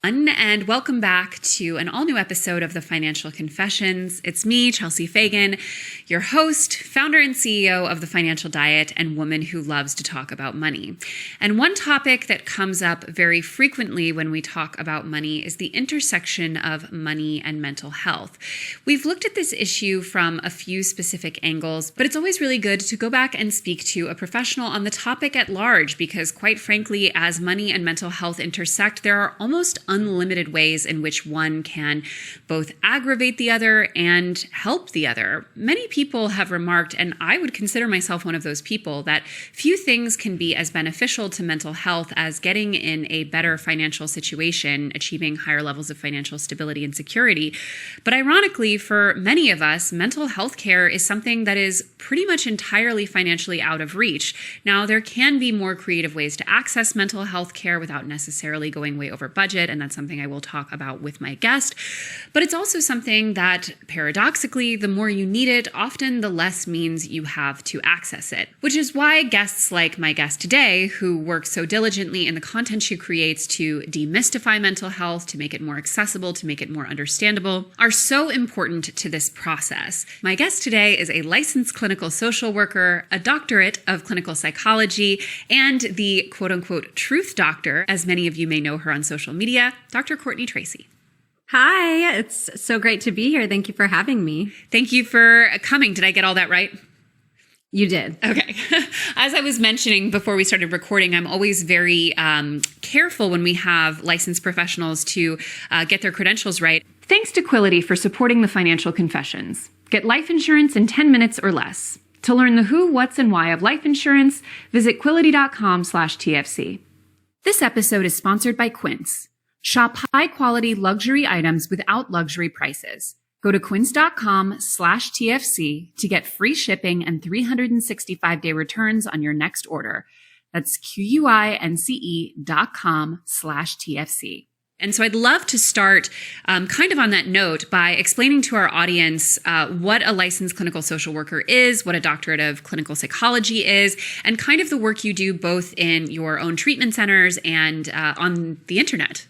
And welcome back to an all-new episode of the Financial Confessions. It's me, Chelsea Fagan, your host, founder and CEO of The Financial Diet, and woman who loves to talk about money. And one topic that comes up very frequently when we talk about money is the intersection of money and mental health. We've looked at this issue from a few specific angles, but it's always really good to go back and speak to a professional on the topic at large, because quite frankly, as money and mental health intersect, there are almost unlimited ways in which one can both aggravate the other and help the other. Many people have remarked, and I would consider myself one of those people, that few things can be as beneficial to mental health as getting in a better financial situation, achieving higher levels of financial stability and security. But ironically, for many of us, mental health care is something that is pretty much entirely financially out of reach. Now, there can be more creative ways to access mental health care without necessarily going way over budget, and that's something I will talk about with my guest. But it's also something that, paradoxically, the more you need it, often the less means you have to access it. Which is why guests like my guest today, who works so diligently in the content she creates to demystify mental health, to make it more accessible, to make it more understandable, are so important to this process. My guest today is a licensed clinical social worker, a doctorate of clinical psychology, and the quote-unquote truth doctor, as many of you may know her on social media, Dr. Courtney Tracy. Hi, it's so great to be here. Thank you for having me. Thank you for coming. Did I get all that right? You did. Okay. As I was mentioning before we started recording, I'm always very careful when we have licensed professionals to get their credentials right. Thanks to Quility for supporting the Financial Confessions. Get life insurance in 10 minutes or less. To learn the who, what's, and why of life insurance, visit Quility.com/TFC. This episode is sponsored by Quince. Shop high-quality luxury items without luxury prices. Go to quince.com/TFC to get free shipping and 365-day returns on your next order. That's QUINCE.com/TFC. And so I'd love to start kind of on that note by explaining to our audience what a licensed clinical social worker is, what a doctorate of clinical psychology is, and kind of the work you do both in your own treatment centers and on the internet.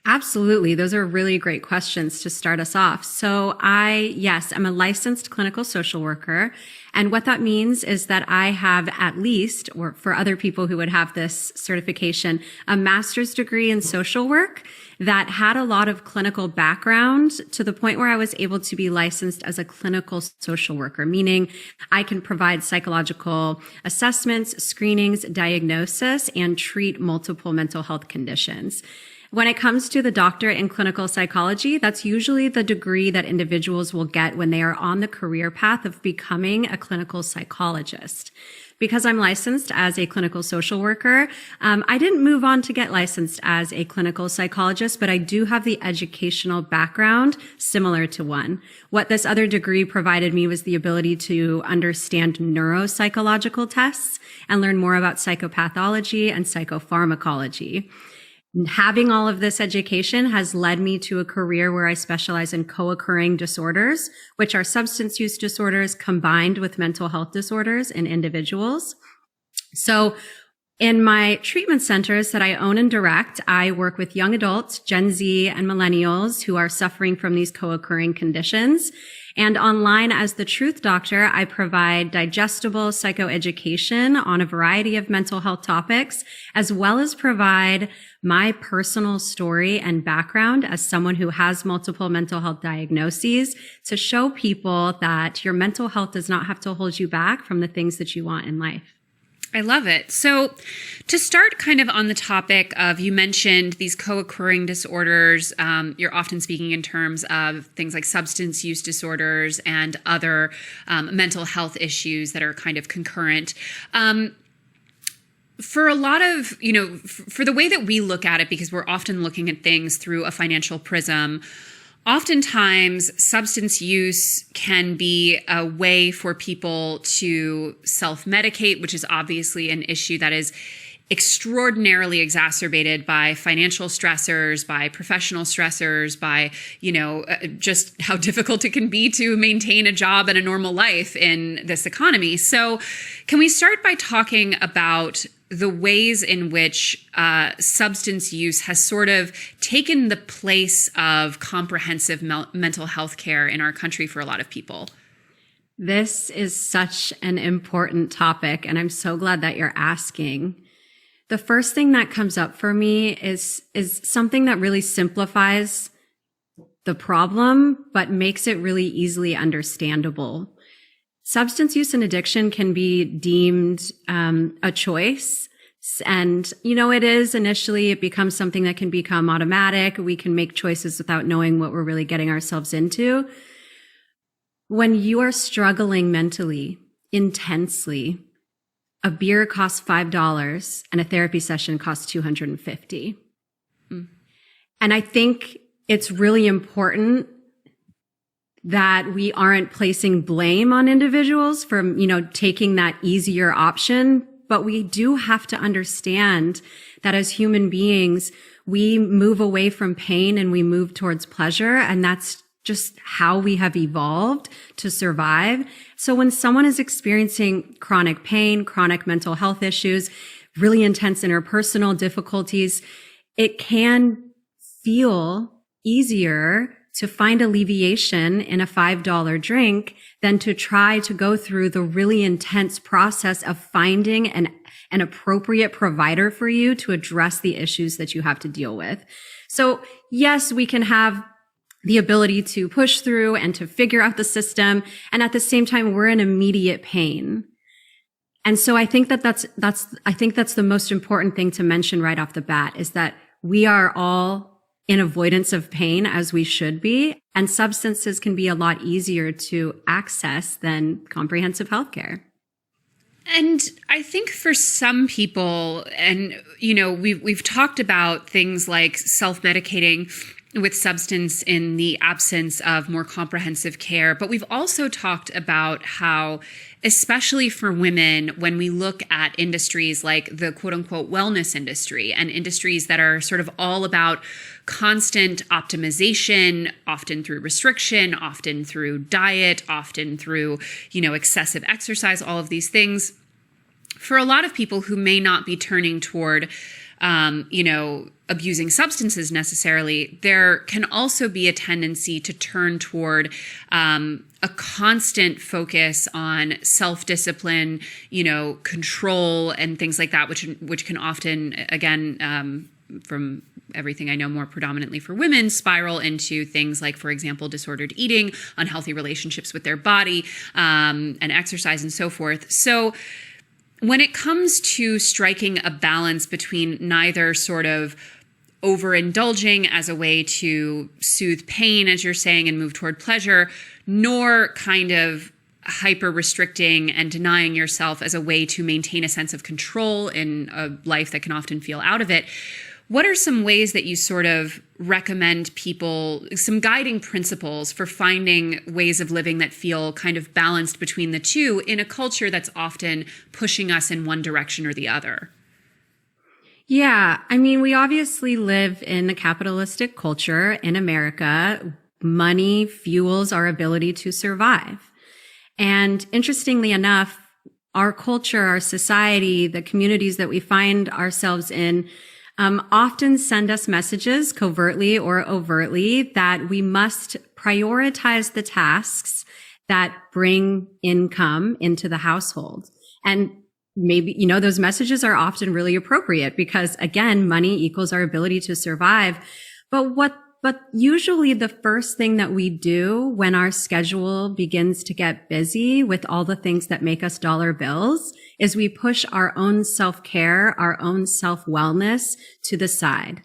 Absolutely. Those are really great questions to start us off. So I'm a licensed clinical social worker. And what that means is that I have at least, or for other people who would have this certification, a master's degree in social work that had a lot of clinical background to the point where I was able to be licensed as a clinical social worker, meaning I can provide psychological assessments, screenings, diagnosis, and treat multiple mental health conditions. When it comes to the doctorate in clinical psychology, that's usually the degree that individuals will get when they are on the career path of becoming a clinical psychologist. Because I'm licensed as a clinical social worker, I didn't move on to get licensed as a clinical psychologist, but I do have the educational background similar to one. What this other degree provided me was the ability to understand neuropsychological tests and learn more about psychopathology and psychopharmacology. Having all of this education has led me to a career where I specialize in co-occurring disorders, which are substance use disorders combined with mental health disorders in individuals. So in my treatment centers that I own and direct, I work with young adults, Gen Z and millennials who are suffering from these co-occurring conditions. And online as the Truth Doctor, I provide digestible psychoeducation on a variety of mental health topics, as well as provide my personal story and background as someone who has multiple mental health diagnoses to show people that your mental health does not have to hold you back from the things that you want in life. I love it. So to start kind of on the topic of, you mentioned these co-occurring disorders, you're often speaking in terms of things like substance use disorders and other mental health issues that are kind of concurrent. For a lot of, for the way that we look at it, because we're often looking at things through a financial prism, oftentimes substance use can be a way for people to self-medicate, which is obviously an issue that is extraordinarily exacerbated by financial stressors, by professional stressors, by, just how difficult it can be to maintain a job and a normal life in this economy. So can we start by talking about the ways in which substance use has sort of taken the place of comprehensive mental health care in our country for a lot of people? This is such an important topic, and I'm so glad that you're asking. The first thing that comes up for me is something that really simplifies the problem, but makes it really easily understandable. Substance use and addiction can be deemed a choice. And, it is initially, it becomes something that can become automatic. We can make choices without knowing what we're really getting ourselves into. When you are struggling mentally, intensely, a beer costs $5 and a therapy session costs $250. And I think it's really important that we aren't placing blame on individuals for, taking that easier option. But we do have to understand that as human beings, we move away from pain and we move towards pleasure. And that's just how we have evolved to survive. So when someone is experiencing chronic pain, chronic mental health issues, really intense interpersonal difficulties, it can feel easier to find alleviation in a $5 drink than to try to go through the really intense process of finding an appropriate provider for you to address the issues that you have to deal with. So yes, we can have the ability to push through and to figure out the system. And at the same time, we're in immediate pain. And so I think that's the most important thing to mention right off the bat is that we are all in avoidance of pain as we should be. And substances can be a lot easier to access than comprehensive healthcare. And I think for some people, and, we've talked about things like self-medicating with substance in the absence of more comprehensive care. But we've also talked about how, especially for women, when we look at industries like the quote unquote wellness industry and industries that are sort of all about constant optimization, often through restriction, often through diet, often through, excessive exercise, all of these things, for a lot of people who may not be turning toward abusing substances necessarily, there can also be a tendency to turn toward a constant focus on self-discipline, control and things like that, which can often, again, from everything I know, more predominantly for women, spiral into things like, for example, disordered eating, unhealthy relationships with their body, and exercise and so forth. So when it comes to striking a balance between neither sort of overindulging as a way to soothe pain, as you're saying, and move toward pleasure, nor kind of hyper restricting and denying yourself as a way to maintain a sense of control in a life that can often feel out of it, what are some ways that you sort of recommend people, some guiding principles for finding ways of living that feel kind of balanced between the two in a culture that's often pushing us in one direction or the other? Yeah. I mean, we obviously live in a capitalistic culture in America. Money fuels our ability to survive. And interestingly enough, our culture, our society, the communities that we find ourselves in, often send us messages covertly or overtly that we must prioritize the tasks that bring income into the household. And maybe, those messages are often really appropriate because, again, money equals our ability to survive. But usually the first thing that we do when our schedule begins to get busy with all the things that make us dollar bills is we push our own self-care, our own self-wellness to the side.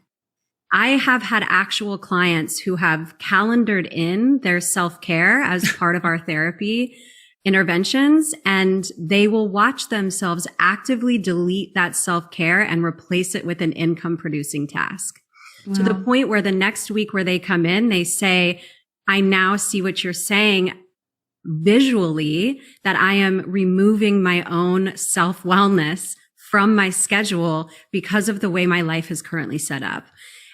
I have had actual clients who have calendared in their self-care as part of our therapy interventions, and they will watch themselves actively delete that self-care and replace it with an income-producing task. Wow. To the point where the next week where they come in, they say, I now see what you're saying visually, that I am removing my own self-wellness from my schedule because of the way my life is currently set up.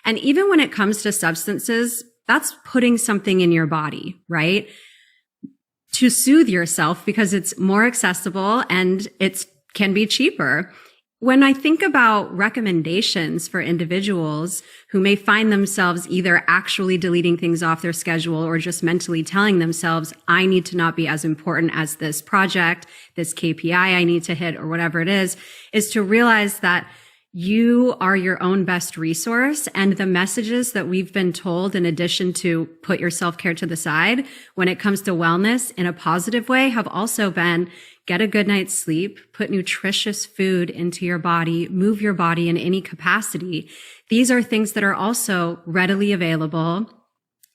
And even when it comes to substances, that's putting something in your body, right? To soothe yourself because it's more accessible and it can be cheaper. When I think about recommendations for individuals who may find themselves either actually deleting things off their schedule or just mentally telling themselves, I need to not be as important as this project, this KPI I need to hit, or whatever it is to realize that you are your own best resource. And the messages that we've been told, in addition to put your self-care to the side, when it comes to wellness in a positive way, have also been get a good night's sleep, put nutritious food into your body, move your body in any capacity. These are things that are also readily available,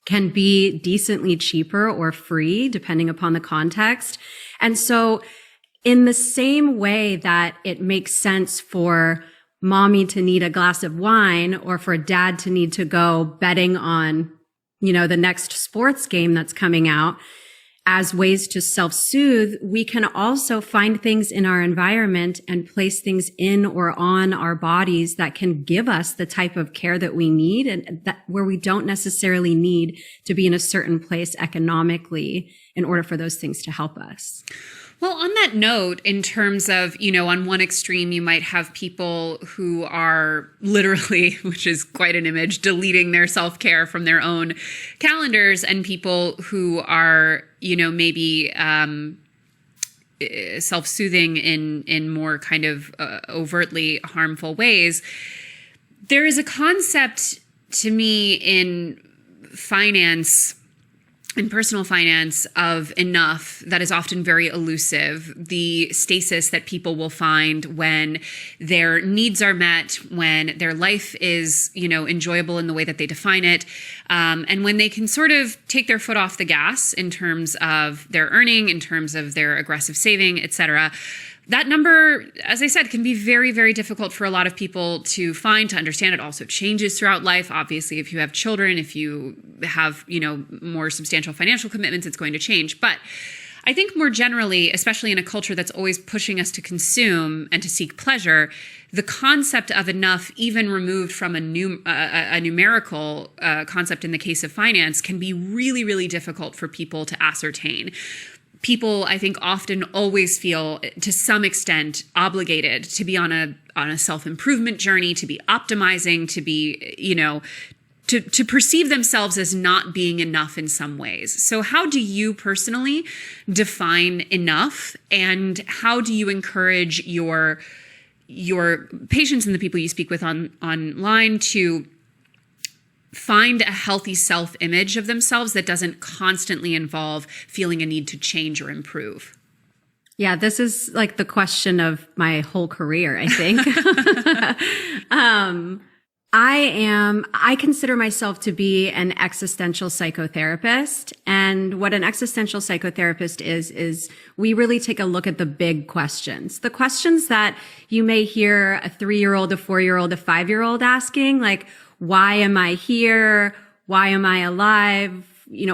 can be decently cheaper or free, depending upon the context. And so in the same way that it makes sense for mommy to need a glass of wine or for dad to need to go betting on, the next sports game that's coming out as ways to self-soothe, we can also find things in our environment and place things in or on our bodies that can give us the type of care that we need and that where we don't necessarily need to be in a certain place economically in order for those things to help us. Well, on that note, in terms of, on one extreme, you might have people who are literally, which is quite an image, deleting their self-care from their own calendars, and people who are, maybe self-soothing in more kind of overtly harmful ways. There is a concept to me in finance, in personal finance, of enough that is often very elusive. The stasis that people will find when their needs are met, when their life is, enjoyable in the way that they define it, and when they can sort of take their foot off the gas in terms of their earning, in terms of their aggressive saving, et cetera. That number, as I said, can be very, very difficult for a lot of people to find, to understand. It also changes throughout life. Obviously, if you have children, if you have, more substantial financial commitments, it's going to change. But I think more generally, especially in a culture that's always pushing us to consume and to seek pleasure, the concept of enough, even removed from a numerical concept in the case of finance, can be really, really difficult for people to ascertain. People, I think, often always feel, to some extent, obligated to be on a self-improvement journey, to be optimizing, to be, to perceive themselves as not being enough in some ways. So how do you personally define enough, and how do you encourage your patients and the people you speak with online to find a healthy self-image of themselves that doesn't constantly involve feeling a need to change or improve? Yeah, this is like the question of my whole career, I think. I consider myself to be an existential psychotherapist. And what an existential psychotherapist is we really take a look at the big questions. The questions that you may hear a 3-year-old, a 4-year-old, a 5-year-old asking, like, why am I here? Why am I alive?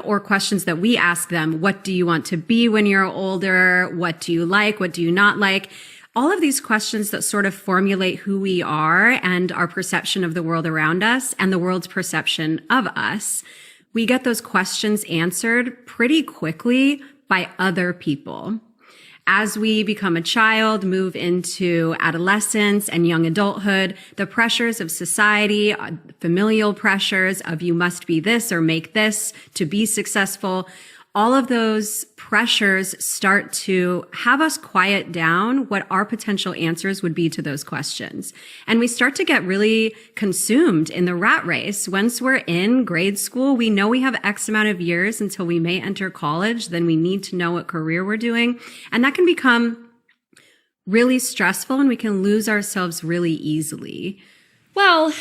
Or questions that we ask them. What do you want to be when you're older? What do you like? What do you not like? All of these questions that sort of formulate who we are and our perception of the world around us and the world's perception of us. We get those questions answered pretty quickly by other people. As we become a child, move into adolescence and young adulthood, the pressures of society, familial pressures of you must be this or make this to be successful, all of those pressures start to have us quiet down what our potential answers would be to those questions. And we start to get really consumed in the rat race. Once we're in grade school, we know we have X amount of years until we may enter college. Then we need to know what career we're doing. And that can become really stressful, and we can lose ourselves really easily. Well,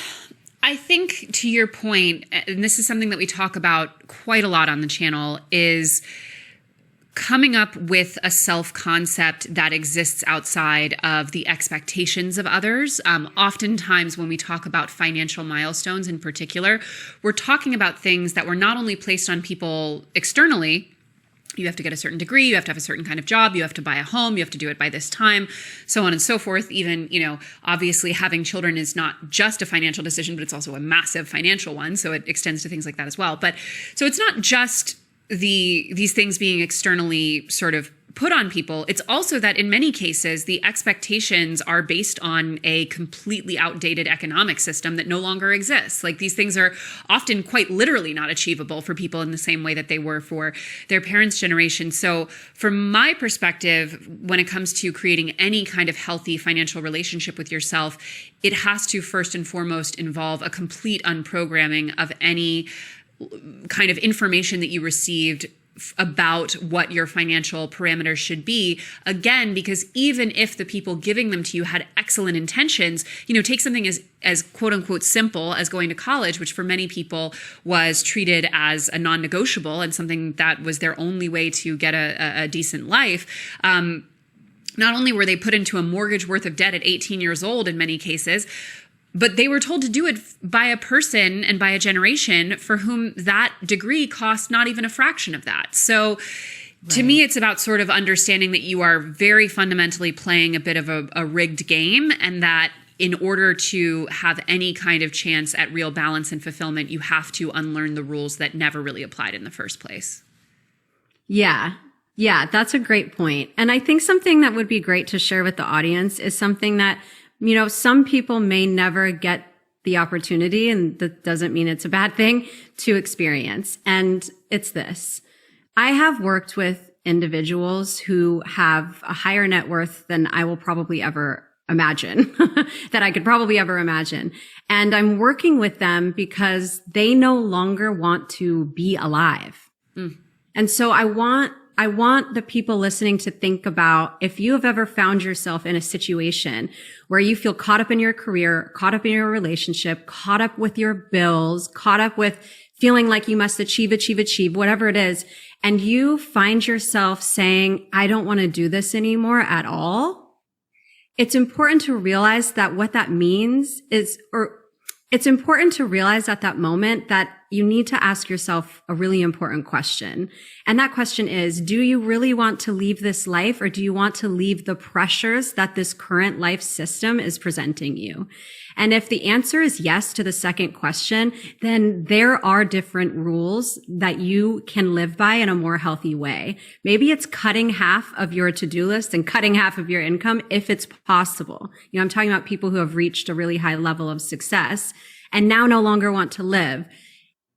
I think to your point, and this is something that we talk about quite a lot on the channel, is coming up with a self-concept that exists outside of the expectations of others. Oftentimes when we talk about financial milestones in particular, we're talking about things that were not only placed on people externally, You have to get a certain degree, you have to have a certain kind of job, you have to buy a home, you have to do it by this time, so on and so forth. Even, obviously having children is not just a financial decision, but it's also a massive financial one. So it extends to things like that as well. But so it's not just these things being externally sort of put on people. It's also that in many cases, the expectations are based on a completely outdated economic system that no longer exists. Like these things are often quite literally not achievable for people in the same way that they were for their parents' generation. So from my perspective, when it comes to creating any kind of healthy financial relationship with yourself, it has to first and foremost involve a complete unprogramming of any kind of information that you received about what your financial parameters should be. Again, because even if the people giving them to you had excellent intentions, take something as quote unquote simple as going to college, which for many people was treated as a non-negotiable and something that was their only way to get a decent life. Not only were they put into a mortgage worth of debt at 18 years old in many cases, but they were told to do it by a person and by a generation for whom that degree cost not even a fraction of that. So to me, it's about sort of understanding that you are very fundamentally playing a bit of a rigged game, and that in order to have any kind of chance at real balance and fulfillment, you have to unlearn the rules that never really applied in the first place. Yeah, that's a great point. And I think something that would be great to share with the audience is something that some people may never get the opportunity, and that doesn't mean it's a bad thing, to experience. And it's this. I have worked with individuals who have a higher net worth than I will probably ever imagine, that I could probably ever imagine. And I'm working with them because they no longer want to be alive. And so I want the people listening to think about, if you have ever found yourself in a situation where you feel caught up in your career, caught up in your relationship, caught up with your bills, caught up with feeling like you must achieve, whatever it is, and you find yourself saying, I don't want to do this anymore at all. It's important to realize that what that means is, it's important to realize at that moment that you need to ask yourself a really important question. And that question is, do you really want to leave this life, or do you want to leave the pressures that this current life system is presenting you? And if the answer is yes to the second question, then there are different rules that you can live by in a more healthy way. Maybe it's cutting half of your to-do list and cutting half of your income if it's possible. I'm talking about people who have reached a really high level of success and now no longer want to live.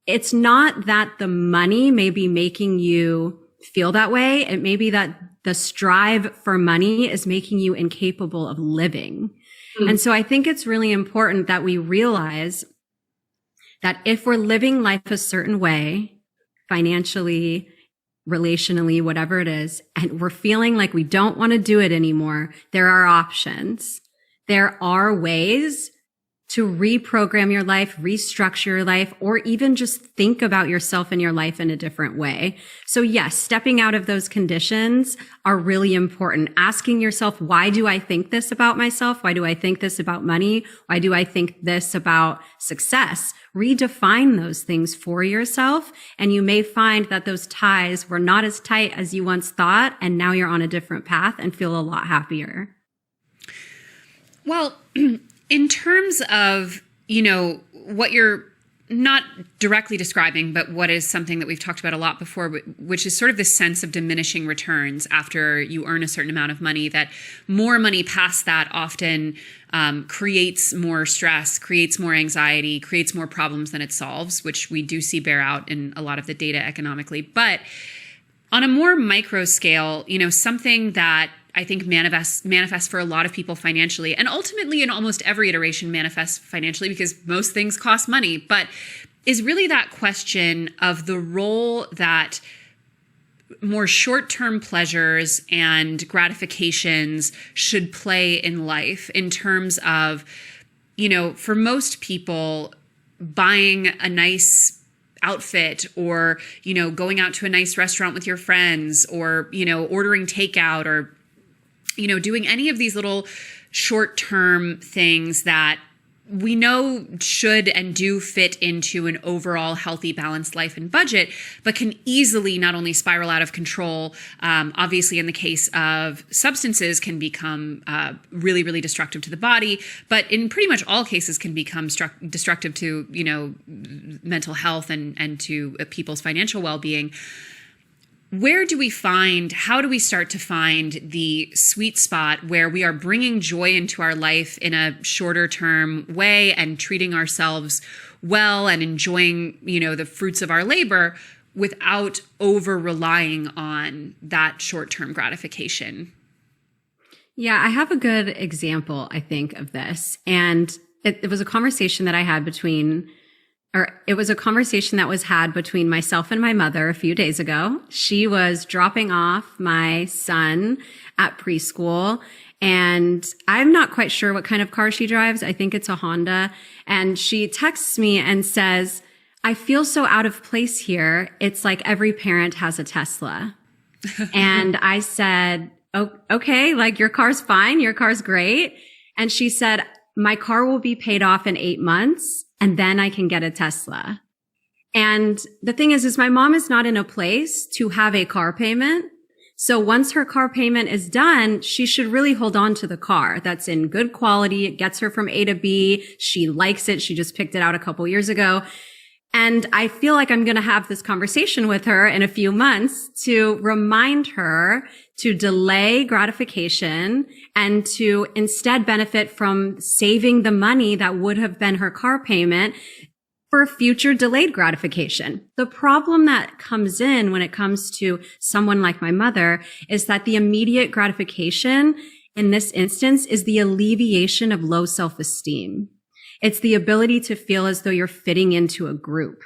It's not that the money may be making you feel that way. It may be that the strive for money is making you incapable of living. And so I think it's really important that we realize that if we're living life a certain way, financially, relationally, whatever it is, and we're feeling like we don't want to do it anymore, there are options. There are ways to reprogram your life, restructure your life, or even just think about yourself and your life in a different way. So yes, stepping out of those conditions are really important. Asking yourself, why do I think this about myself? Why do I think this about money? Why do I think this about success? Redefine those things for yourself, and you may find that those ties were not as tight as you once thought, and now you're on a different path and feel a lot happier. Well, in terms of, what you're not directly describing, but what is something that we've talked about a lot before, which is sort of this sense of diminishing returns after you earn a certain amount of money, that more money past that often creates more stress, creates more anxiety, creates more problems than it solves, which we do see bear out in a lot of the data economically. But on a more micro scale, something that I think manifests for a lot of people financially, and ultimately in almost every iteration manifests financially because most things cost money, but is really that question of the role that more short-term pleasures and gratifications should play in life, in terms of, for most people, buying a nice outfit, or, going out to a nice restaurant with your friends, or, ordering takeout, or doing any of these little short-term things that we know should and do fit into an overall healthy, balanced life and budget, but can easily not only spiral out of control, obviously in the case of substances can become really, really destructive to the body, but in pretty much all cases can become destructive to, mental health and to people's financial well-being. How do we start to find the sweet spot where we are bringing joy into our life in a shorter term way and treating ourselves well and enjoying, the fruits of our labor without over relying on that short term gratification? Yeah, I have a good example, I think, of this. And it was a conversation that I had it was a conversation that was had between myself and my mother a few days ago. She was dropping off my son at preschool, and I'm not quite sure what kind of car she drives. I think it's a Honda. And she texts me and says, "I feel so out of place here. It's like every parent has a Tesla." And I said, "Oh, okay, like your car's fine. Your car's great." And she said, "My car will be paid off in 8 months. And then I can get a Tesla." And the thing is my mom is not in a place to have a car payment. So once her car payment is done, she should really hold on to the car. That's in good quality. It gets her from A to B. She likes it. She just picked it out a couple years ago. And I feel like I'm going to have this conversation with her in a few months to remind her to delay gratification and to instead benefit from saving the money that would have been her car payment for future delayed gratification. The problem that comes in when it comes to someone like my mother is that the immediate gratification in this instance is the alleviation of low self-esteem. It's the ability to feel as though you're fitting into a group.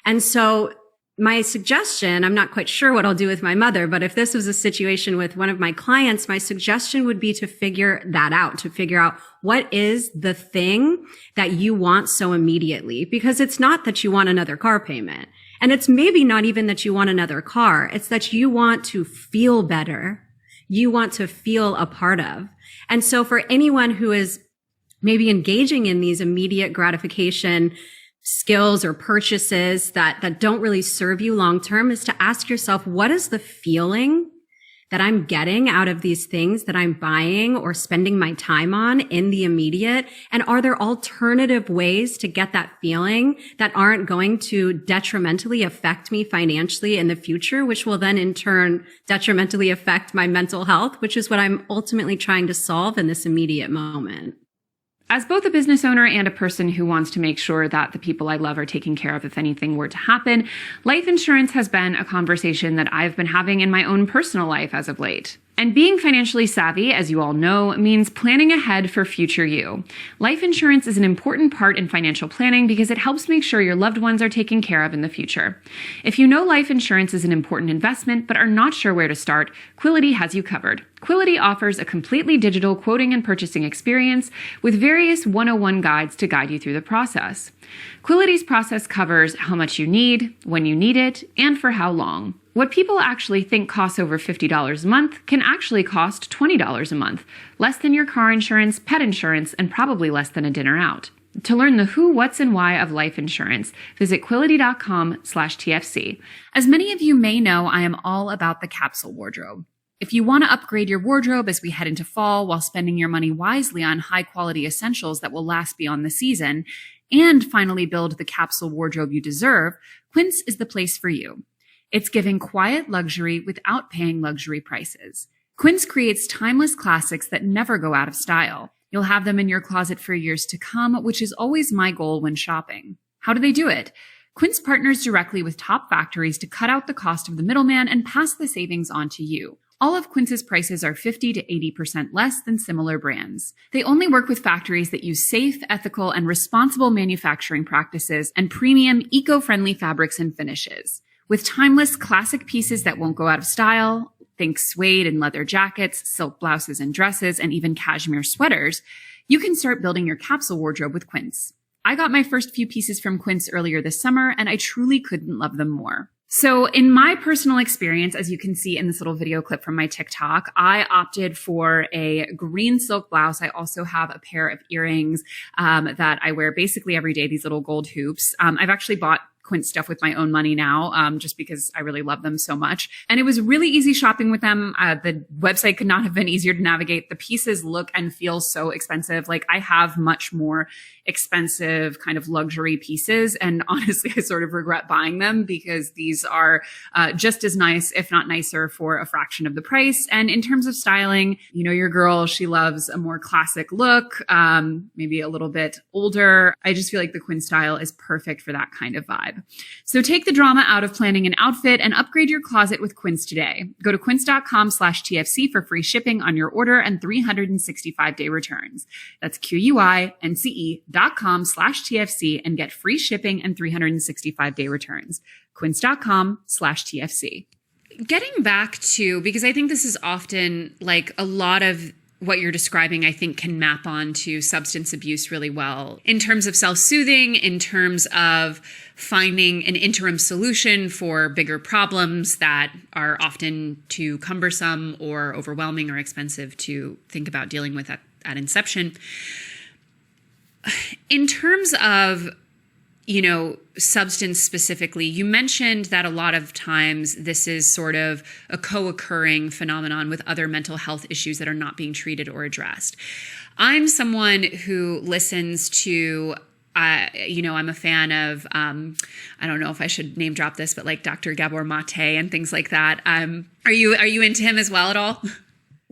And so my suggestion, I'm not quite sure what I'll do with my mother, but if this was a situation with one of my clients, my suggestion would be to figure that out, to figure out what is the thing that you want so immediately, because it's not that you want another car payment. And it's maybe not even that you want another car. It's that you want to feel better. You want to feel a part of. And so for anyone who is maybe engaging in these immediate gratification skills or purchases that don't really serve you long term, is to ask yourself, what is the feeling that I'm getting out of these things that I'm buying or spending my time on in the immediate? And are there alternative ways to get that feeling that aren't going to detrimentally affect me financially in the future, which will then in turn detrimentally affect my mental health, which is what I'm ultimately trying to solve in this immediate moment? As both a business owner and a person who wants to make sure that the people I love are taken care of if anything were to happen, life insurance has been a conversation that I've been having in my own personal life as of late. And being financially savvy, as you all know, means planning ahead for future you. Life insurance is an important part in financial planning because it helps make sure your loved ones are taken care of in the future. If you know life insurance is an important investment but are not sure where to start, Quility has you covered. Quility offers a completely digital quoting and purchasing experience with various 101 guides to guide you through the process. Quility's process covers how much you need, when you need it, and for how long. What people actually think costs over $50 a month can actually cost $20 a month, less than your car insurance, pet insurance, and probably less than a dinner out. To learn the who, what's, and why of life insurance, visit Quility.com/TFC. As many of you may know, I am all about the capsule wardrobe. If you want to upgrade your wardrobe as we head into fall while spending your money wisely on high-quality essentials that will last beyond the season, and finally build the capsule wardrobe you deserve, Quince is the place for you. It's giving quiet luxury without paying luxury prices. Quince creates timeless classics that never go out of style. You'll have them in your closet for years to come, which is always my goal when shopping. How do they do it? Quince partners directly with top factories to cut out the cost of the middleman and pass the savings on to you. All of Quince's prices are 50 to 80% less than similar brands. They only work with factories that use safe, ethical, and responsible manufacturing practices and premium, eco-friendly fabrics and finishes. With timeless classic pieces that won't go out of style, think suede and leather jackets, silk blouses and dresses, and even cashmere sweaters, you can start building your capsule wardrobe with Quince. I got my first few pieces from Quince earlier this summer, and I truly couldn't love them more. So in my personal experience, as you can see in this little video clip from my TikTok, I opted for a green silk blouse. I also have a pair of earrings that I wear basically every day, these little gold hoops. I've actually bought Quince stuff with my own money now, just because I really love them so much. And it was really easy shopping with them. The website could not have been easier to navigate. The pieces look and feel so expensive. Like I have much more expensive kind of luxury pieces. And honestly, I sort of regret buying them because these are just as nice, if not nicer, for a fraction of the price. And in terms of styling, you know, your girl, she loves a more classic look, maybe a little bit older. I just feel like the Quince style is perfect for that kind of vibe. So take the drama out of planning an outfit and upgrade your closet with Quince today. Go to quince.com/TFC for free shipping on your order and 365-day returns. That's QUINCE.com/TFC and get free shipping and 365-day returns. Quince.com/TFC. Getting back to, because I think this is often like a lot of what you're describing, I think can map onto substance abuse really well in terms of self-soothing, in terms of finding an interim solution for bigger problems that are often too cumbersome or overwhelming or expensive to think about dealing with at inception. In terms of, you know, substance specifically, you mentioned that a lot of times this is sort of a co-occurring phenomenon with other mental health issues that are not being treated or addressed. I'm someone who listens to, you know, I'm a fan of, I don't know if I should name drop this, but like Dr. Gabor Mate and things like that. Are you into him as well at all?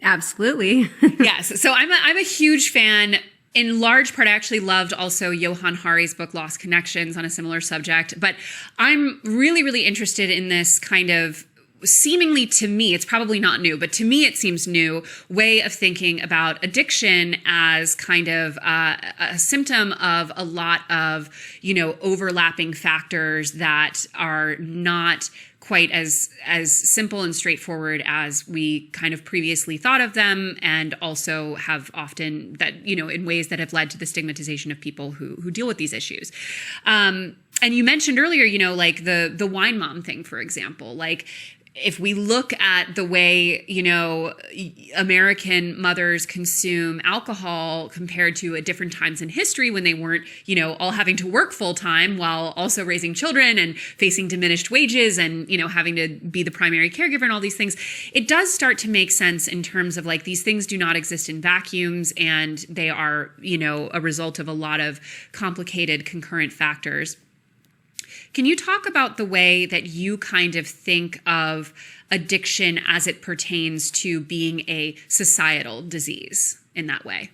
Absolutely. Yes. So I'm a huge fan. In large part, I actually loved also Johann Hari's book, Lost Connections, on a similar subject. But I'm really, really interested in this kind of, seemingly to me, it's probably not new, but to me it seems new, way of thinking about addiction as kind of a symptom of a lot of, you know, overlapping factors that are not quite as simple and straightforward as we kind of previously thought of them, and also have often that, you know, in ways that have led to the stigmatization of people who deal with these issues. And you mentioned earlier, you know, like the wine mom thing, for example, like if we look at the way, you know, American mothers consume alcohol compared to at different times in history when they weren't, you know, all having to work full time while also raising children and facing diminished wages and, you know, having to be the primary caregiver and all these things, it does start to make sense in terms of like these things do not exist in vacuums, and they are, you know, a result of a lot of complicated concurrent factors. Can you talk about the way that you kind of think of addiction as it pertains to being a societal disease in that way?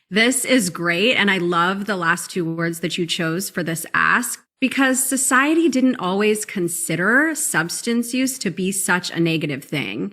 This is great. And I love the last two words that you chose for this ask, because society didn't always consider substance use to be such a negative thing.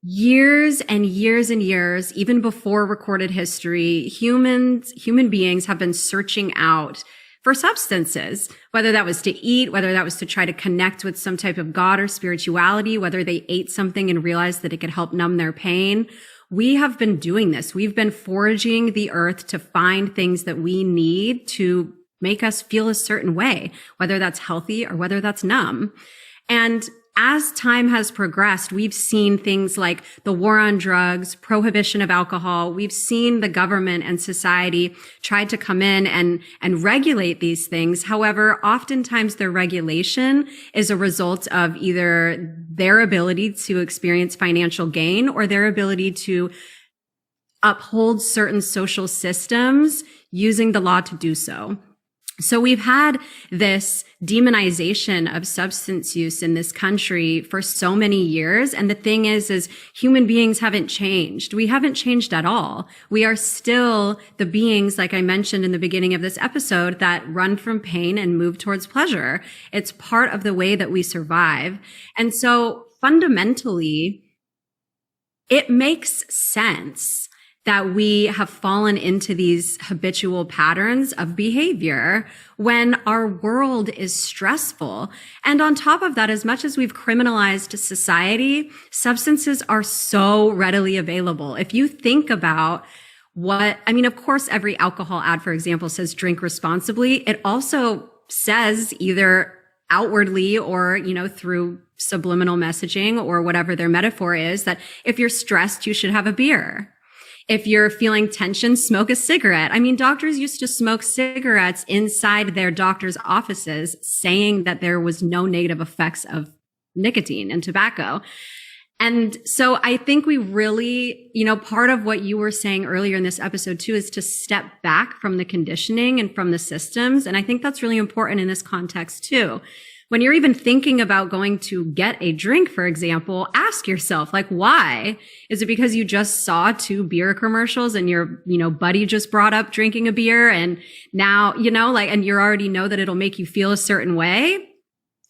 Years and years and years, even before recorded history, human beings have been searching out for substances, whether that was to eat, whether that was to try to connect with some type of God or spirituality, whether they ate something and realized that it could help numb their pain. We have been doing this. We've been foraging the earth to find things that we need to make us feel a certain way, whether that's healthy or whether that's numb. And as time has progressed, we've seen things like the war on drugs, prohibition of alcohol. We've seen the government and society try to come in and regulate these things. However, oftentimes their regulation is a result of either their ability to experience financial gain or their ability to uphold certain social systems using the law to do so. So we've had this demonization of substance use in this country for so many years. And the thing is human beings haven't changed. We haven't changed at all. We are still the beings, like I mentioned in the beginning of this episode, that run from pain and move towards pleasure. It's part of the way that we survive. And so fundamentally, it makes sense that we have fallen into these habitual patterns of behavior when our world is stressful. And on top of that, as much as we've criminalized society, substances are so readily available. If you think about of course, every alcohol ad, for example, says drink responsibly. It also says either outwardly or, through subliminal messaging or whatever their metaphor is, that if you're stressed, you should have a beer. If you're feeling tension, smoke a cigarette. I mean, doctors used to smoke cigarettes inside their doctor's offices, saying that there was no negative effects of nicotine and tobacco. And so I think we really, part of what you were saying earlier in this episode too, is to step back from the conditioning and from the systems. And I think that's really important in this context too. When you're even thinking about going to get a drink, for example, ask yourself, why? Is it because you just saw 2 beer commercials and your, buddy just brought up drinking a beer and now, and you already know that it'll make you feel a certain way?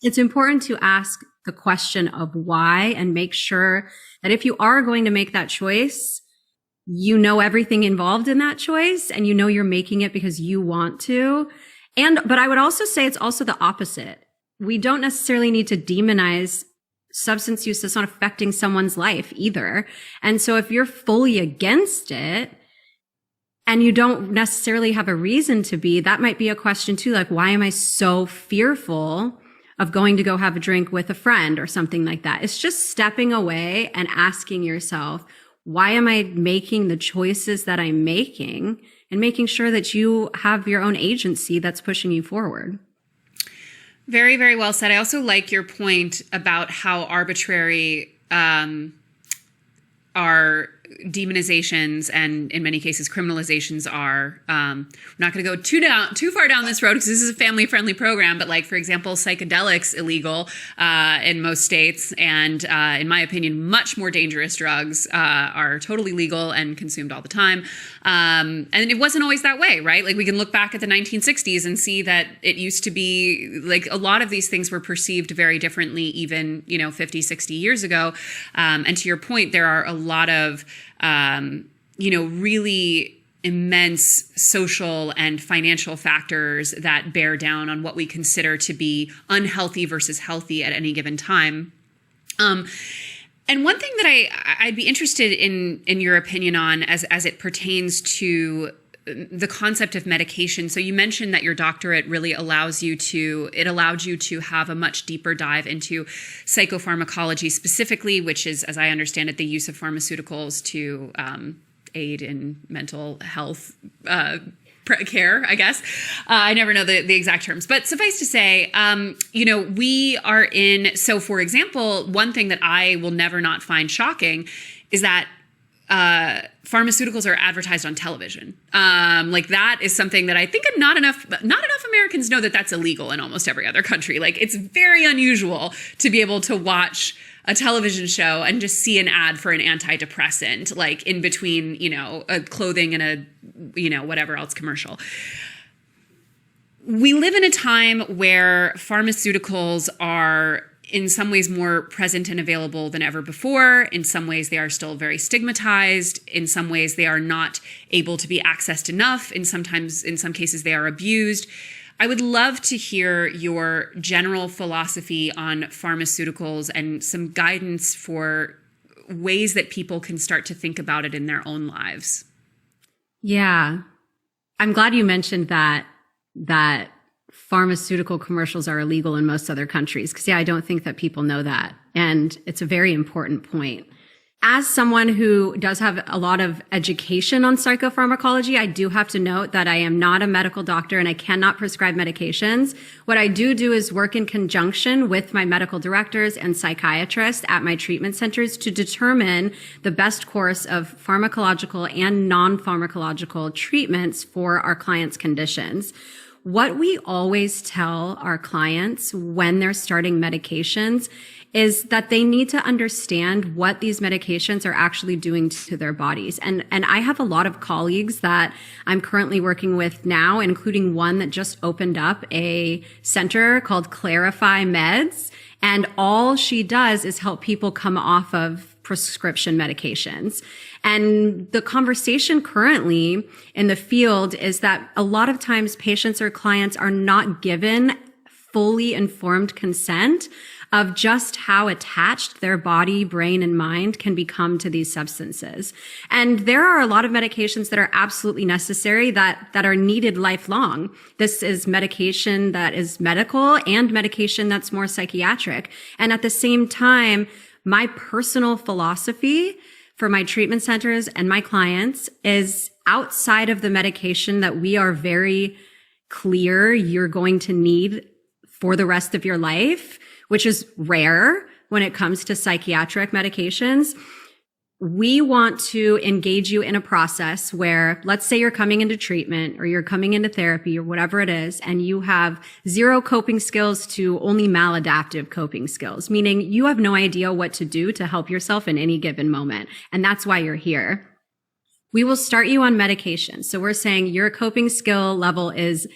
It's important to ask the question of why and make sure that if you are going to make that choice, you know everything involved in that choice and you're making it because you want to. But I would also say it's also the opposite. We don't necessarily need to demonize substance use that's not affecting someone's life either. And so if you're fully against it and you don't necessarily have a reason to be, that might be a question too. Why am I so fearful of going to go have a drink with a friend or something like that? It's just stepping away and asking yourself, why am I making the choices that I'm making, and making sure that you have your own agency that's pushing you forward. Very, very well said. I also like your point about how arbitrary our demonizations and in many cases criminalizations are. I'm not going to go too far down this road because this is a family-friendly program, but for example, psychedelics illegal in most states, and in my opinion, much more dangerous drugs are totally legal and consumed all the time. And it wasn't always that way, right? We can look back at the 1960s and see that it used to be a lot of these things were perceived very differently even, 50, 60 years ago. And to your point, there are a lot of really immense social and financial factors that bear down on what we consider to be unhealthy versus healthy at any given time. And one thing that I'd be interested in your opinion on as it pertains to the concept of medication. So you mentioned that your doctorate really allowed you to have a much deeper dive into psychopharmacology specifically, which is, as I understand it, the use of pharmaceuticals to aid in mental health care, I guess. I never know the exact terms, but suffice to say, we are so for example, one thing that I will never not find shocking is that pharmaceuticals are advertised on television. That is something that I think not enough Americans know that that's illegal in almost every other country. It's very unusual to be able to watch a television show and just see an ad for an antidepressant, in between, a clothing and a, whatever else commercial. We live in a time where pharmaceuticals are in some ways more present and available than ever before. In some ways, they are still very stigmatized. In some ways, they are not able to be accessed enough. In some cases, they are abused. I would love to hear your general philosophy on pharmaceuticals and some guidance for ways that people can start to think about it in their own lives. Yeah. I'm glad you mentioned that pharmaceutical commercials are illegal in most other countries. Because I don't think that people know that. And it's a very important point. As someone who does have a lot of education on psychopharmacology, I do have to note that I am not a medical doctor and I cannot prescribe medications. What I do is work in conjunction with my medical directors and psychiatrists at my treatment centers to determine the best course of pharmacological and non-pharmacological treatments for our clients' conditions. What we always tell our clients when they're starting medications is that they need to understand what these medications are actually doing to their bodies. And I have a lot of colleagues that I'm currently working with now, including one that just opened up a center called Clarify Meds. And all she does is help people come off of prescription medications. And the conversation currently in the field is that a lot of times patients or clients are not given fully informed consent of just how attached their body, brain, and mind can become to these substances. And there are a lot of medications that are absolutely necessary that are needed lifelong. This is medication that is medical and medication that's more psychiatric. And at the same time, my personal philosophy for my treatment centers and my clients is outside of the medication that we are very clear you're going to need for the rest of your life, which is rare when it comes to psychiatric medications. We want to engage you in a process where, let's say you're coming into treatment or you're coming into therapy or whatever it is, and you have zero coping skills to only maladaptive coping skills, meaning you have no idea what to do to help yourself in any given moment. And that's why you're here. We will start you on medication. So we're saying your coping skill level is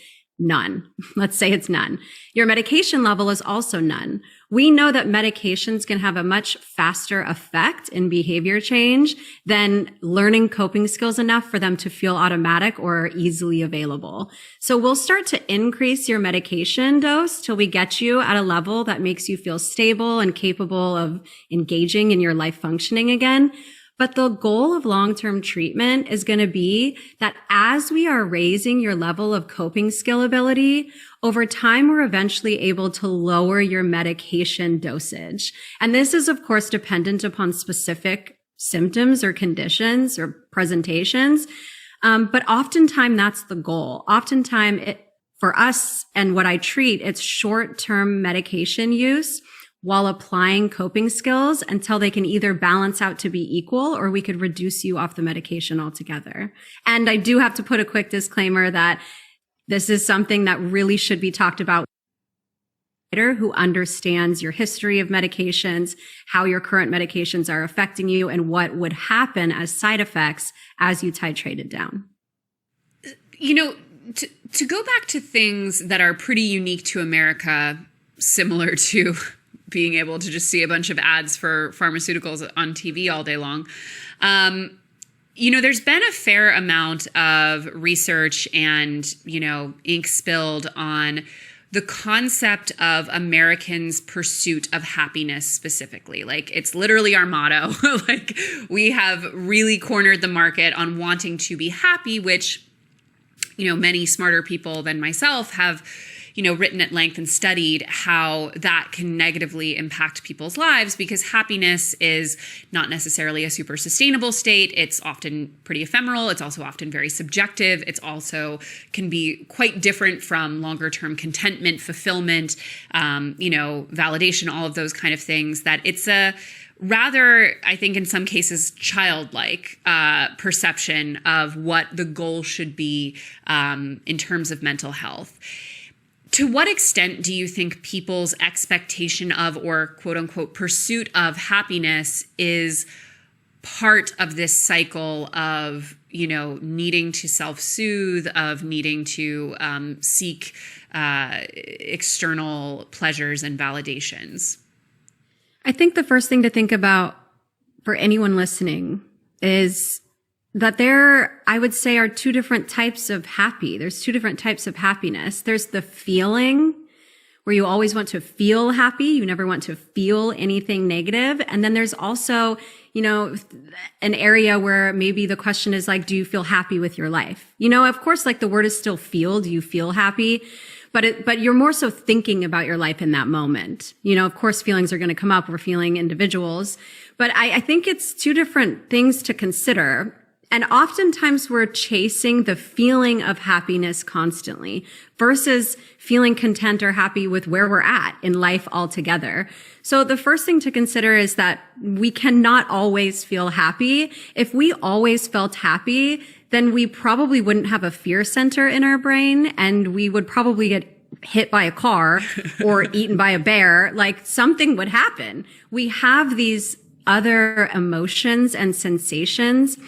none. Let's say it's none. Your medication level is also none. We know that medications can have a much faster effect in behavior change than learning coping skills enough for them to feel automatic or easily available. So we'll start to increase your medication dose till we get you at a level that makes you feel stable and capable of engaging in your life functioning again. But the goal of long-term treatment is going to be that as we are raising your level of coping skill ability, over time, we're eventually able to lower your medication dosage. And this is, of course, dependent upon specific symptoms or conditions or presentations. But oftentimes that's the goal. Oftentimes for us and what I treat, it's short-term medication use while applying coping skills until they can either balance out to be equal or we could reduce you off the medication altogether. And I do have to put a quick disclaimer that this is something that really should be talked about with a provider who understands your history of medications, how your current medications are affecting you, and what would happen as side effects as you titrate it down. You know, to go back to things that are pretty unique to America, similar to being able to just see a bunch of ads for pharmaceuticals on TV all day long. You know, there's been a fair amount of research and, you know, ink spilled on the concept of Americans' pursuit of happiness specifically. Like, it's literally our motto. Like, we have really cornered the market on wanting to be happy, which, you know, many smarter people than myself have, you know, written at length and studied how that can negatively impact people's lives, because happiness is not necessarily a super sustainable state. It's often pretty ephemeral. It's also often very subjective. It's also can be quite different from longer term contentment, fulfillment, you know, validation, all of those kind of things. That it's a rather, I think in some cases, childlike perception of what the goal should be in terms of mental health. To what extent do you think people's expectation of, or quote unquote pursuit of, happiness is part of this cycle of, you know, needing to self-soothe, of needing to seek external pleasures and validations? I think the first thing to think about for anyone listening is that there, I would say, are two different types of happy. There's two different types of happiness. There's the feeling where you always want to feel happy. You never want to feel anything negative. And then there's also, you know, an area where maybe the question is like, do you feel happy with your life? You know, of course, like the word is still feel. Do you feel happy? But you're more so thinking about your life in that moment. You know, of course, feelings are going to come up. We're feeling individuals. But I think it's two different things to consider. And oftentimes we're chasing the feeling of happiness constantly versus feeling content or happy with where we're at in life altogether. So the first thing to consider is that we cannot always feel happy. If we always felt happy, then we probably wouldn't have a fear center in our brain, and we would probably get hit by a car or eaten by a bear. Like, something would happen. We have these other emotions and sensations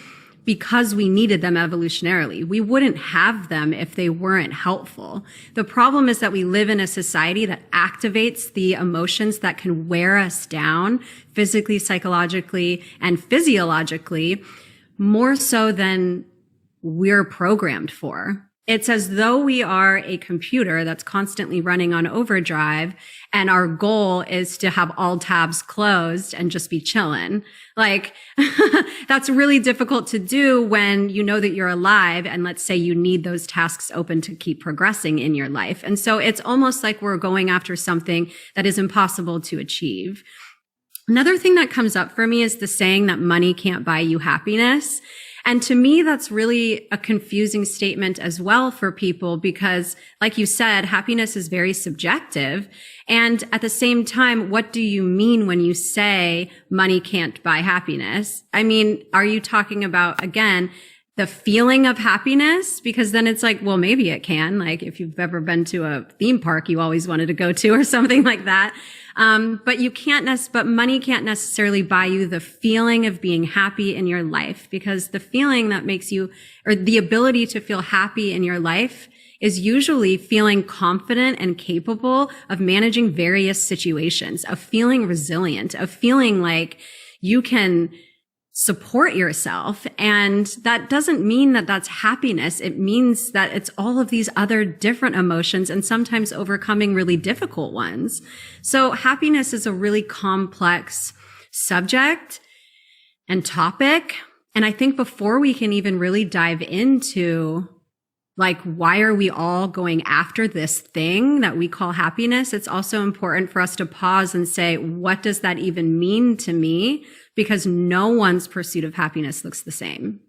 because we needed them evolutionarily. We wouldn't have them if they weren't helpful. The problem is that we live in a society that activates the emotions that can wear us down physically, psychologically, and physiologically more so than we're programmed for. It's as though we are a computer that's constantly running on overdrive, and our goal is to have all tabs closed and just be chilling. Like, that's really difficult to do when you know that you're alive, and let's say you need those tasks open to keep progressing in your life. And so it's almost like we're going after something that is impossible to achieve. Another thing that comes up for me is the saying that money can't buy you happiness. And to me, that's really a confusing statement as well for people because, like you said, happiness is very subjective. And at the same time, what do you mean when you say money can't buy happiness? I mean, are you talking about, again, the feeling of happiness? Because then it's like, well, maybe it can. Like if you've ever been to a theme park you always wanted to go to or something like that. But money can't necessarily buy you the feeling of being happy in your life, because the feeling that makes you, or the ability to feel happy in your life, is usually feeling confident and capable of managing various situations, of feeling resilient, of feeling like you can support yourself. And that doesn't mean that that's happiness. It means that it's all of these other different emotions and sometimes overcoming really difficult ones. So happiness is a really complex subject and topic. And I think before we can even really dive into like, why are we all going after this thing that we call happiness? It's also important for us to pause and say, what does that even mean to me? Because no one's pursuit of happiness looks the same.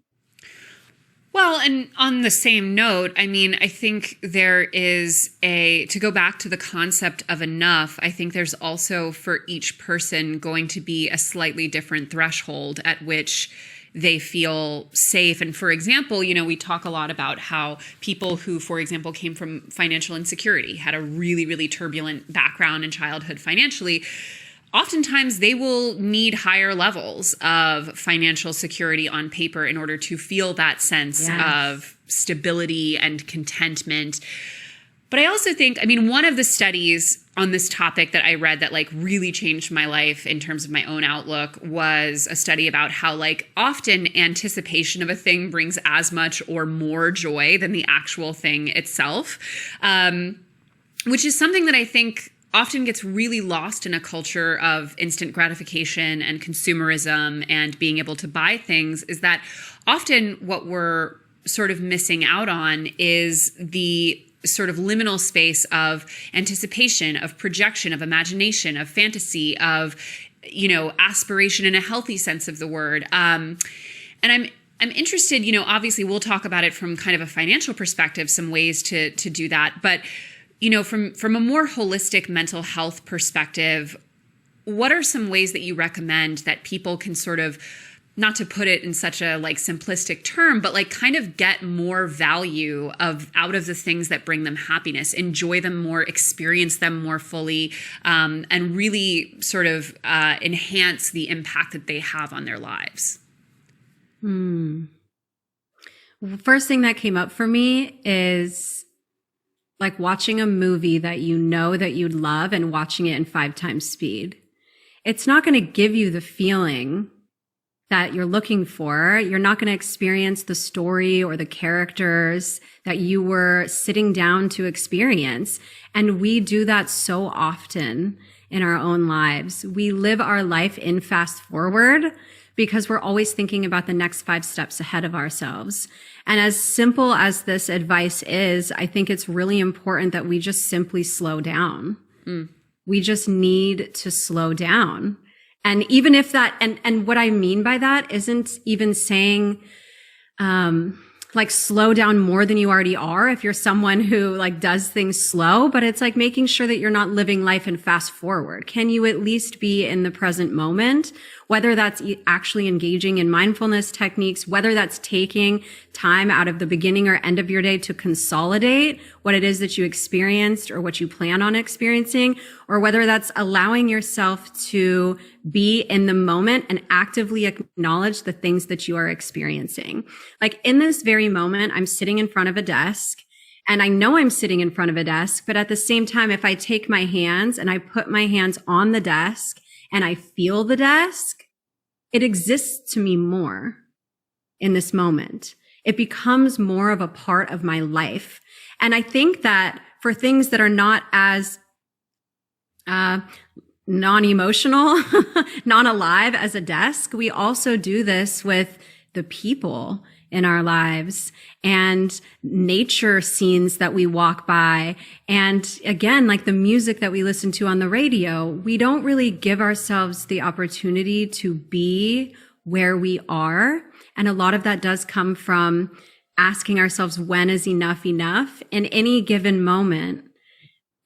Well, and on the same note, I mean, I think there is to go back to the concept of enough, I think there's also for each person going to be a slightly different threshold at which they feel safe. And for example, we talk a lot about how people who, for example, came from financial insecurity, had a really, really turbulent background in childhood financially, oftentimes they will need higher levels of financial security on paper in order to feel that sense of stability and contentment. But I also think, one of the studies on this topic that I read that like really changed my life in terms of my own outlook was a study about how like often anticipation of a thing brings as much or more joy than the actual thing itself, which is something that I think often gets really lost in a culture of instant gratification and consumerism and being able to buy things, is that often what we're sort of missing out on is the sort of liminal space of anticipation, of projection, of imagination, of fantasy, of, aspiration in a healthy sense of the word. And I'm interested, obviously we'll talk about it from kind of a financial perspective, some ways to do that. But from a more holistic mental health perspective, what are some ways that you recommend that people can sort of, not to put it in such a like simplistic term, but like kind of get more value out of the things that bring them happiness, enjoy them more, experience them more fully, and really sort of enhance the impact that they have on their lives? First thing that came up for me is like watching a movie that you know that you'd love and watching it in 5 times speed. It's not going to give you the feeling that you're looking for. You're not going to experience the story or the characters that you were sitting down to experience. And we do that so often in our own lives. We live our life in fast forward because we're always thinking about the next 5 steps ahead of ourselves. And as simple as this advice is, I think it's really important that we just simply slow down. We just need to slow down. And even if that, and what I mean by that isn't even saying, like slow down more than you already are if you're someone who like does things slow, but it's like making sure that you're not living life in fast forward. Can you at least be in the present moment? Whether that's actually engaging in mindfulness techniques, whether that's taking time out of the beginning or end of your day to consolidate what it is that you experienced or what you plan on experiencing, or whether that's allowing yourself to be in the moment and actively acknowledge the things that you are experiencing. Like in this very moment, I'm sitting in front of a desk. And I know I'm sitting in front of a desk, but at the same time, if I take my hands and I put my hands on the desk and I feel the desk, it exists to me more in this moment. it becomes more of a part of my life. And I think that for things that are not as non-emotional, non-alive as a desk, we also do this with the people in our lives and nature scenes that we walk by. And again, like the music that we listen to on the radio, we don't really give ourselves the opportunity to be where we are. And a lot of that does come from asking ourselves, when is enough enough? In any given moment,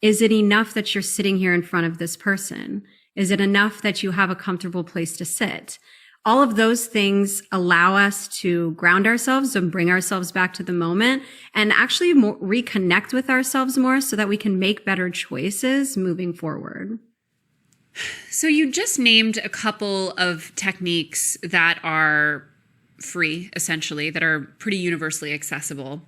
is it enough that you're sitting here in front of this person? Is it enough that you have a comfortable place to sit? All of those things allow us to ground ourselves and bring ourselves back to the moment and actually reconnect with ourselves more so that we can make better choices moving forward. So you just named a couple of techniques that are free, essentially, that are pretty universally accessible.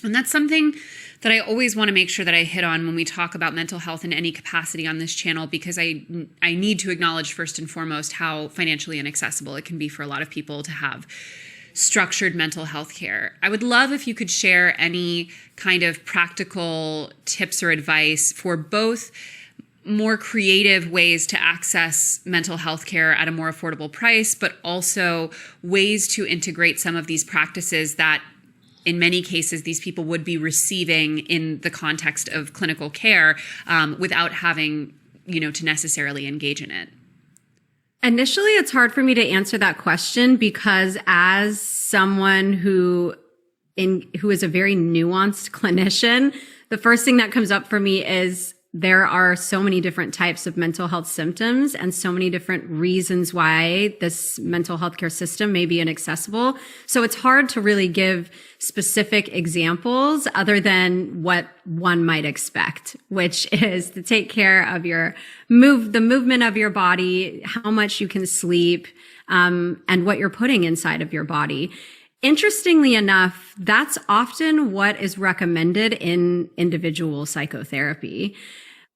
And that's something that I always want to make sure that I hit on when we talk about mental health in any capacity on this channel, because I need to acknowledge first and foremost how financially inaccessible it can be for a lot of people to have structured mental health care. I would love if you could share any kind of practical tips or advice for both more creative ways to access mental health care at a more affordable price, but also ways to integrate some of these practices that in many cases, these people would be receiving in the context of clinical care without having, to necessarily engage in it. Initially, it's hard for me to answer that question because as someone who is a very nuanced clinician, the first thing that comes up for me is there are so many different types of mental health symptoms and so many different reasons why this mental health care system may be inaccessible. So it's hard to really give specific examples other than what one might expect, which is to take care of the movement of your body, how much you can sleep, and what you're putting inside of your body. Interestingly enough, that's often what is recommended in individual psychotherapy.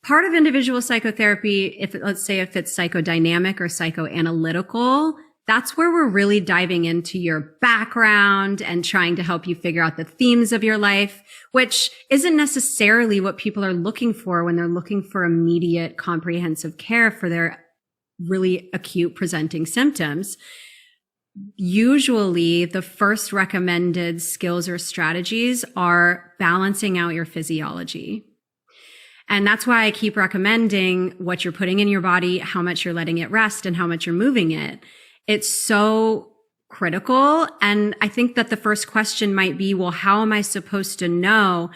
Part of individual psychotherapy, let's say if it's psychodynamic or psychoanalytical, that's where we're really diving into your background and trying to help you figure out the themes of your life, which isn't necessarily what people are looking for when they're looking for immediate comprehensive care for their really acute presenting symptoms. Usually the first recommended skills or strategies are balancing out your physiology. And that's why I keep recommending what you're putting in your body, how much you're letting it rest, and how much you're moving it. It's so critical. And I think that the first question might be, well, how am I supposed to know?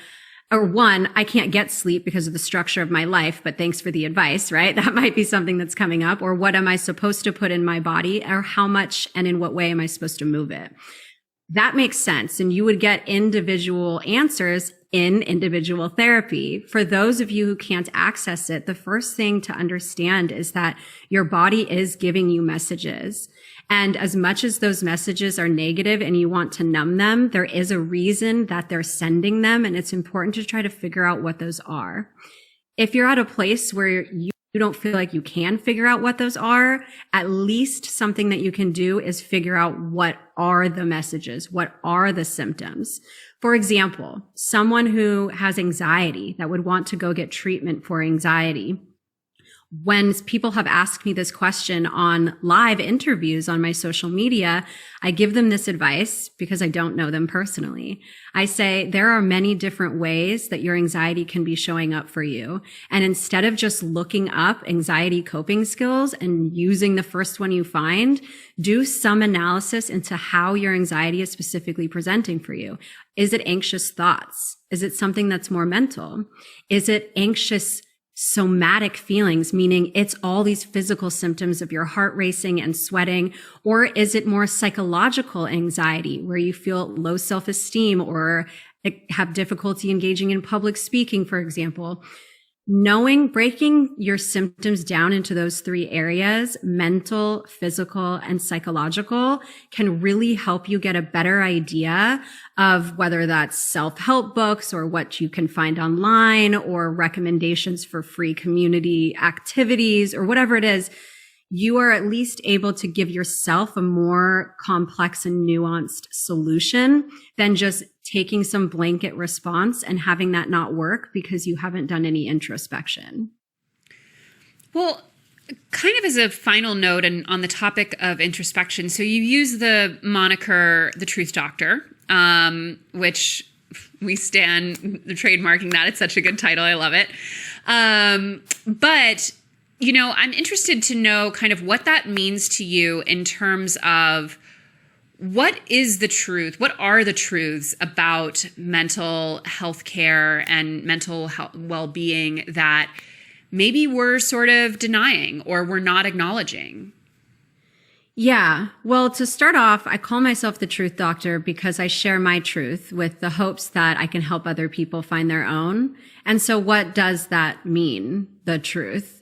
Or one, I can't get sleep because of the structure of my life, but thanks for the advice, right? That might be something that's coming up. Or what am I supposed to put in my body? Or how much and in what way am I supposed to move it? That makes sense. And you would get individual answers in individual therapy. For those of you who can't access it, the first thing to understand is that your body is giving you messages. And as much as those messages are negative and you want to numb them, there is a reason that they're sending them. And it's important to try to figure out what those are. If you're at a place where you don't feel like you can figure out what those are, at least something that you can do is figure out what are the messages, what are the symptoms. For example, someone who has anxiety that would want to go get treatment for anxiety. When people have asked me this question on live interviews on my social media, I give them this advice because I don't know them personally. I say, there are many different ways that your anxiety can be showing up for you. And instead of just looking up anxiety coping skills and using the first one you find, do some analysis into how your anxiety is specifically presenting for you. Is it anxious thoughts? Is it something that's more mental? Is it anxious somatic feelings, meaning it's all these physical symptoms of your heart racing and sweating? Or is it more psychological anxiety where you feel low self-esteem or have difficulty engaging in public speaking, for example? Breaking your symptoms down into those three areas, mental, physical, and psychological, can really help you get a better idea of whether that's self-help books or what you can find online or recommendations for free community activities or whatever it is. you are at least able to give yourself a more complex and nuanced solution than just taking some blanket response and having that not work because you haven't done any introspection. Well, kind of as a final note and on the topic of introspection, so you use the moniker The Truth Doctor, which we stand the trademarking that. It's such a good title. I love it. But, you know, I'm interested to know kind of what that means to you in terms of what is the truth? What are the truths about mental health care and mental health well-being that maybe we're sort of denying or we're not acknowledging? Yeah. Well, to start off, I call myself the Truth Doctor because I share my truth with the hopes that I can help other people find their own. And so what does that mean, the truth?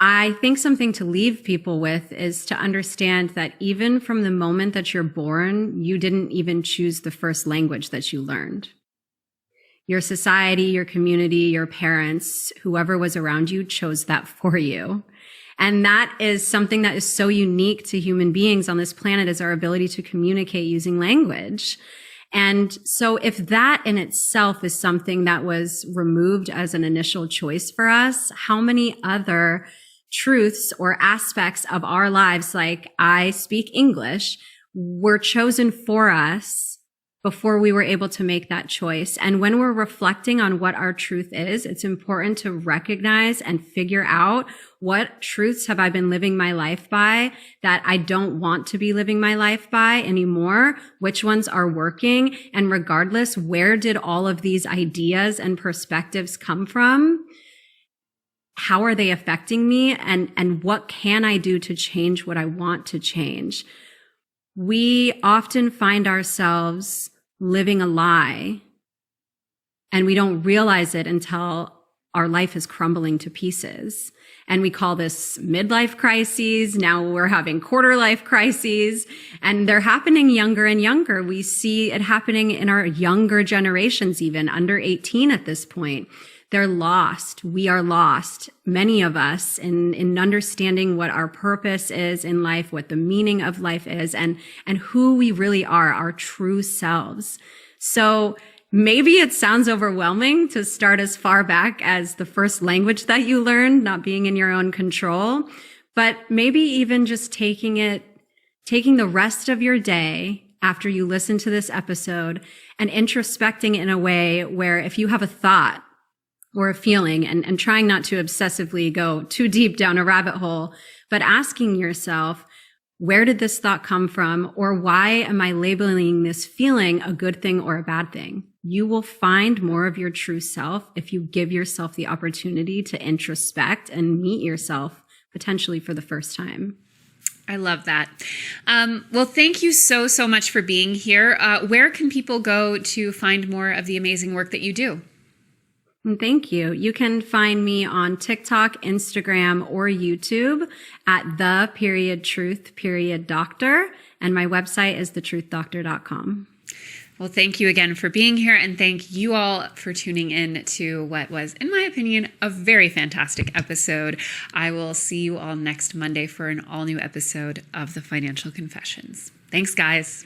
I think something to leave people with is to understand that even from the moment that you're born, you didn't even choose the first language that you learned. Your society, your community, your parents, whoever was around you chose that for you. And that is something that is so unique to human beings on this planet, is our ability to communicate using language. And so if that in itself is something that was removed as an initial choice for us, how many other truths or aspects of our lives, like I speak English, were chosen for us before we were able to make that choice? And when we're reflecting on what our truth is, it's important to recognize and figure out, what truths have I been living my life by that I don't want to be living my life by anymore? Which ones are working? And regardless, where did all of these ideas and perspectives come from? How are they affecting me? And what can I do to change what I want to change? We often find ourselves living a lie, and we don't realize it until our life is crumbling to pieces. And we call this midlife crises. Now we're having quarter life crises, and they're happening younger and younger. We see it happening in our younger generations, even under 18 at this point. They're lost. We are lost. Many of us in understanding what our purpose is in life, what the meaning of life is, and who we really are, our true selves. So maybe it sounds overwhelming to start as far back as the first language that you learned, not being in your own control, but maybe even just taking the rest of your day after you listen to this episode and introspecting in a way where if you have a thought or a feeling, and trying not to obsessively go too deep down a rabbit hole, but asking yourself, where did this thought come from? Or why am I labeling this feeling a good thing or a bad thing? You will find more of your true self if you give yourself the opportunity to introspect and meet yourself potentially for the first time. I love that. Well, thank you so much for being here. Where can people go to find more of the amazing work that you do? Thank you. You can find me on TikTok, Instagram, or YouTube at the.truth.doctor. And my website is thetruthdoctor.com. Well, thank you again for being here. And thank you all for tuning in to what was, in my opinion, a very fantastic episode. I will see you all next Monday for an all new episode of The Financial Confessions. Thanks, guys.